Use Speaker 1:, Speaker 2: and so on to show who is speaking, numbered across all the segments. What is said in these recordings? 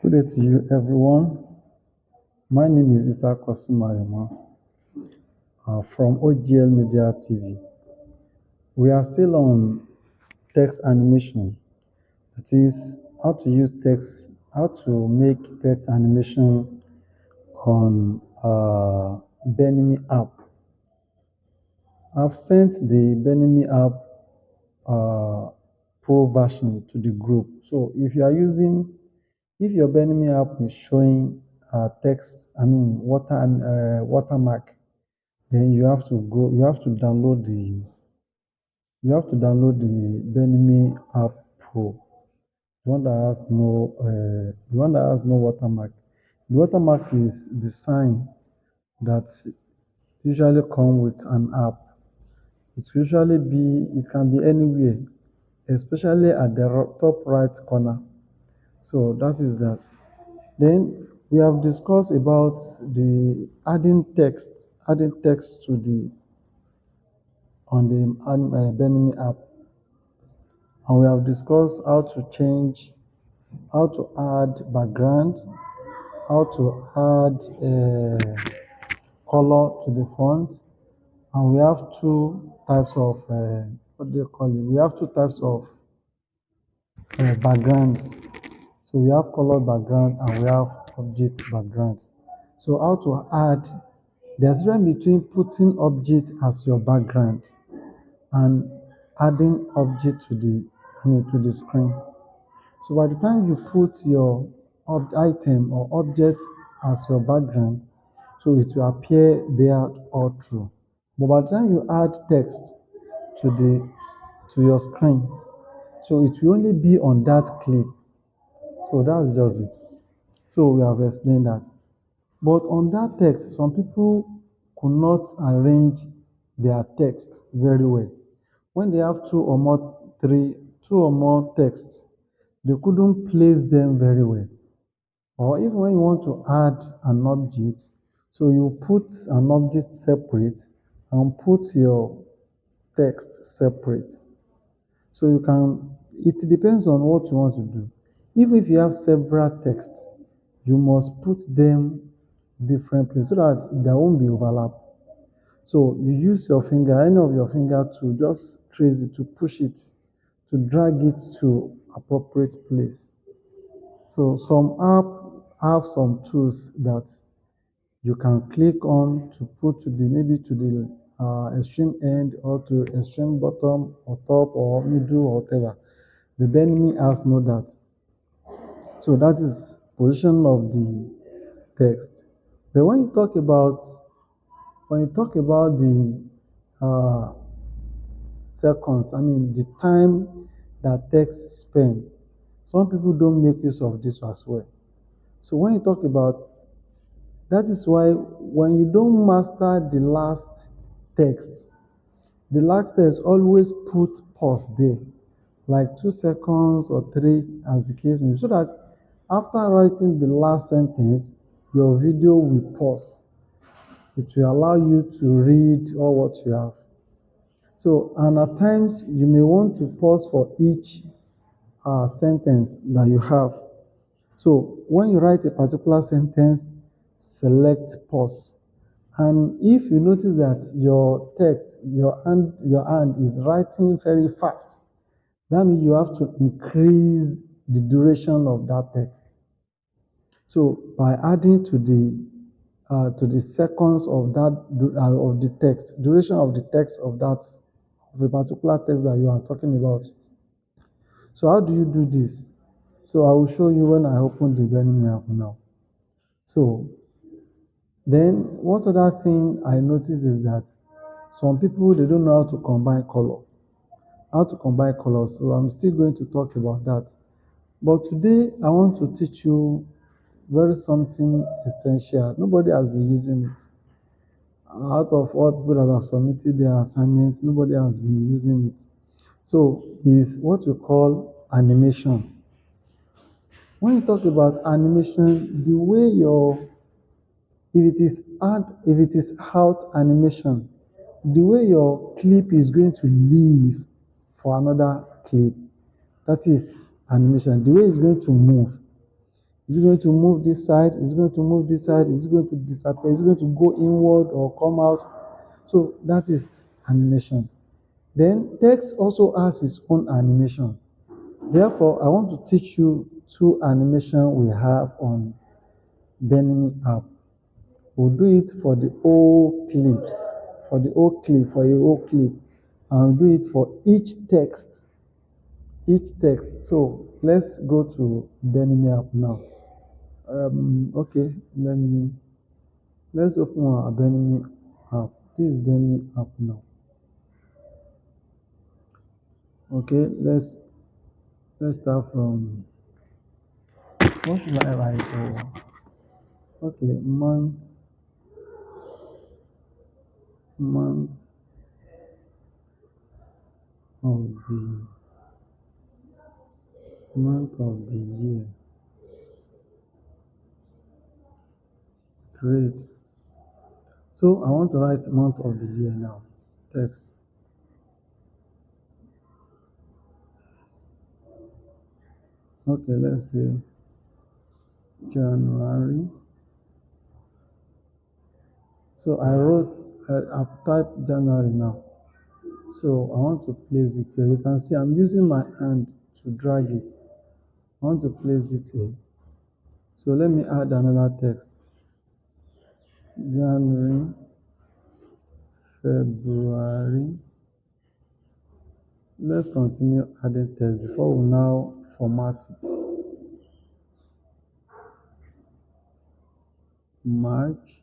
Speaker 1: Good day to you, everyone. My name is Isa Kwasimayama from OGL Media TV. We are still on text animation. That is how to use text, how to make text animation on Benimi app. I've sent the Benimi app pro version to the group. So if your Benimi app is showing watermark, then you have to download the Benimi app pro, the one that has no watermark. The watermark is the sign that usually come with an app. It can be anywhere, especially at the top right corner. So that is that. Then we have discussed about the adding text to the on the Benimi app, and we have discussed how to add background, how to add color to the font, and we have two types of We have two types of backgrounds. So we have color background and we have object background. So how to add, there's a difference between putting object as your background and adding object to the screen. So by the time you put your item or object as your background, so it will appear there all through. But by the time you add text to your screen, so it will only be on that clip. So that's just it. So we have explained that. But on that text, some people could not arrange their text very well. When they have two or more texts, they couldn't place them very well. Or even when you want to add an object, so you put an object separate and put your text separate. So it depends on what you want to do. Even if you have several texts, you must put them different places so that there won't be overlap. So you use your finger, any of your finger, to just trace it, to push it, to drag it to appropriate place. So some app have some tools that you can click on to put to the extreme end or to extreme bottom or top or middle or whatever. The Benimi has know that. So that is position of the text. But when you talk about the seconds, the time that text spend, some people don't make use of this as well. So when you talk about, that is why when you don't master the last text always put pause there, like 2 seconds or 3 as the case may be, so that after writing the last sentence, your video will pause. It will allow you to read all what you have. So, and at times you may want to pause for each sentence that you have. So when you write a particular sentence, select pause. And if you notice that your text, your hand is writing very fast, that means you have to increase the duration of that text. So by adding to the seconds of the text, duration of the text of a particular text that you are talking about. So how do you do this? So I will show you when I open the Benimi app now. So then what other thing I notice is that some people, they don't know how to combine colors. So I'm still going to talk about that. But today I want to teach you something essential. Nobody has been using it. Out of all people that have submitted their assignments, nobody has been using it. So is what we call animation. When you talk about animation, the way if it is out animation, the way your clip is going to leave for another clip, that is animation. The way it's going to move Is it going to move this side? Is it going to move this side? Is it going to disappear? Is it going to go inward or come out? So that is animation. Then text also has its own animation. Therefore, I want to teach you two animation we have on Benemy app. We'll do it for the whole clips, for a whole clip, and do it for each text. So let's go to Benemy app now. Okay, let's open our Benemy app. This is Benemy app now. Okay, let's start from what should I write for? Okay, month of the year. Great. So I want to write month of the year now. Text. Okay, let's say January. So I've typed January now. So I want to place it here. You can see I'm using my hand to drag it. I want to place it here. So let me add another text. January, February. Let's continue adding text before we now format it. March.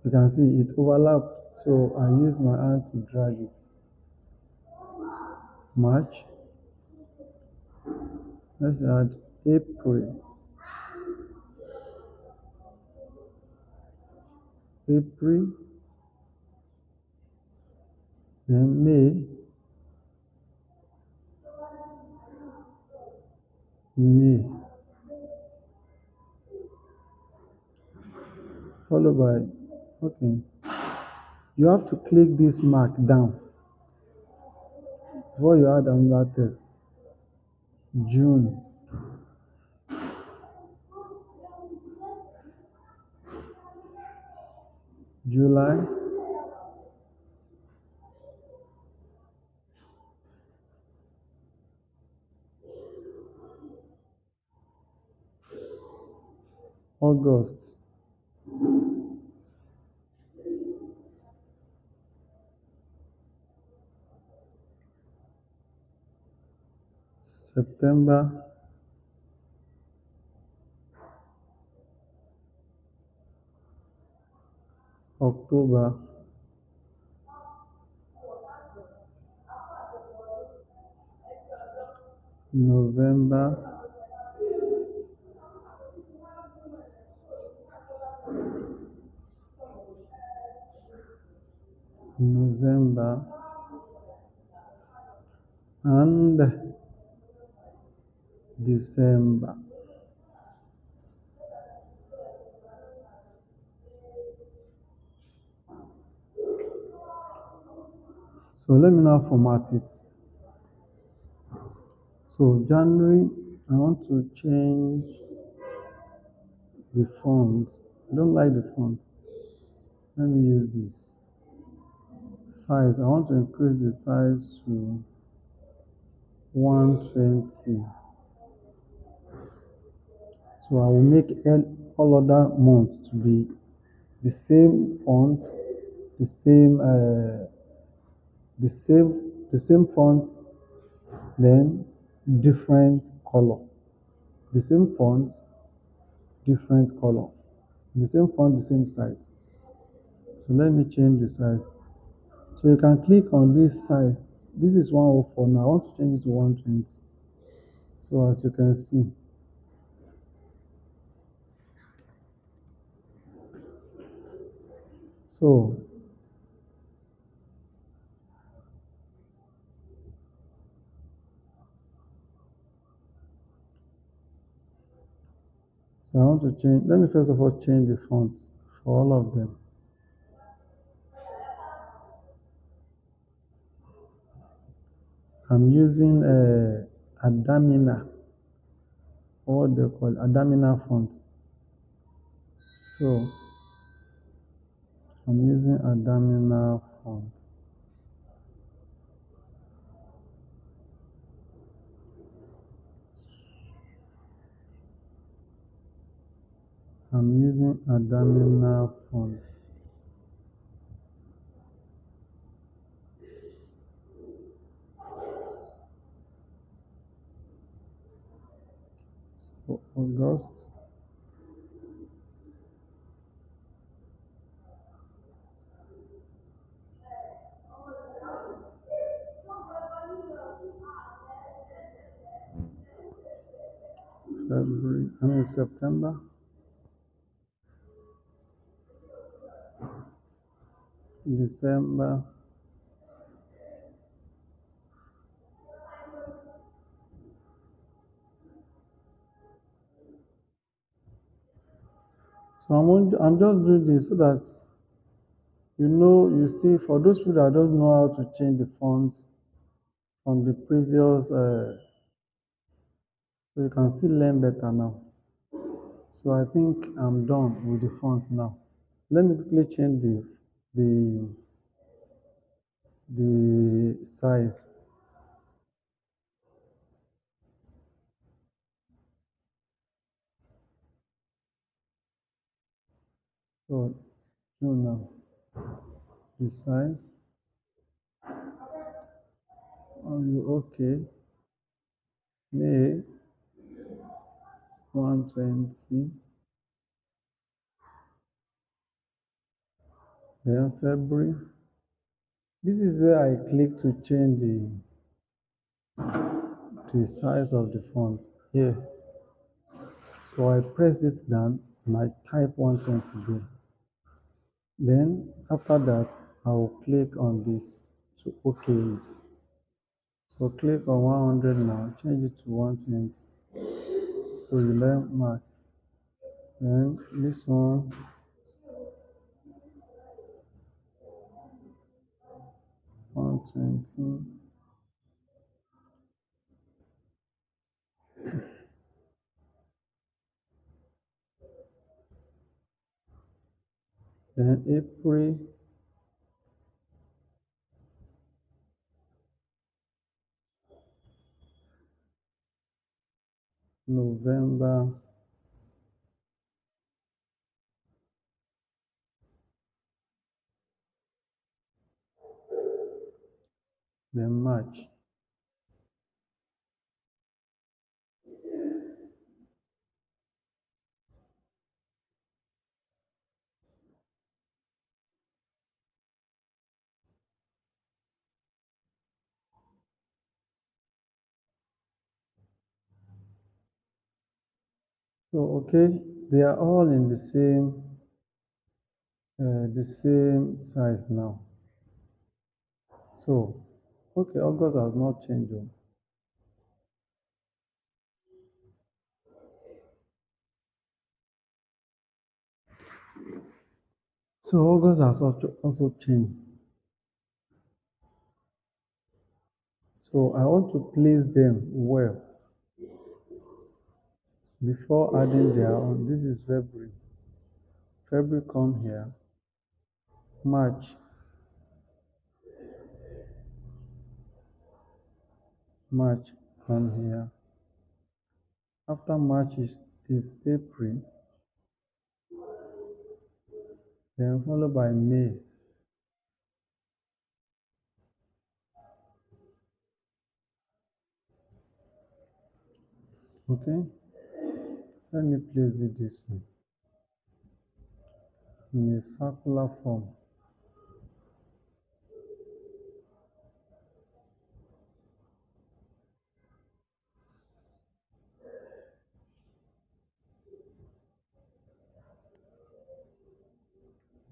Speaker 1: You can see it overlapped, so I use my hand to drag it. March. Let's add April. April. Then May. May. Followed by, okay. You have to click this mark down before you add another text. June. July. August. September. October. November. November. And December. So let me now format it. So January, I want to change the font. I don't like the font. Let me use this. Size, I want to increase the size to 120. So I will make all other months to be the same font, the same font, then different color. The same font, different color. The same font, the same size. So let me change the size. So you can click on this size. This is 104 now. I want to change it to 120. So as you can see, so I want to change. Let me first of all change the fonts for all of them. I'm using Adamina, or what they call Adamina font. So I'm using Adamina font. I'm using Adamina font. So August, February, I mean September, December. So I'm just doing this so that you see, for those people that don't know how to change the fonts from the previous, so you can still learn better now. So I think I'm done with the font now. Let me quickly change the the size. So now the size. Are you okay? May 120. Then February. This is where I click to change the size of the font here. So I press it down and I type 120 there. Then after that, I will click on this to OK it. So click on 100 now, change it to 120. So you learn mark. Then this one, 120. Then April, November, then March. So okay, they are all in the same size now. So okay, August has not changed. Oh. So August has also changed. So I want to place them well before adding their own. This is February. February come here. March, March come here. After March is April, then followed by May. Okay, let me place it this way in a circular form.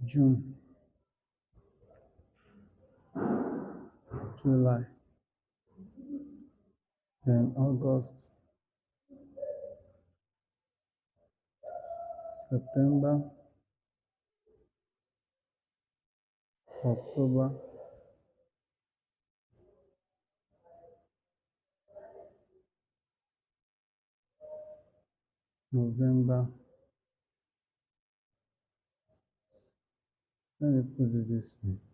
Speaker 1: June, July, then August, September, October, November. Let me put it this way.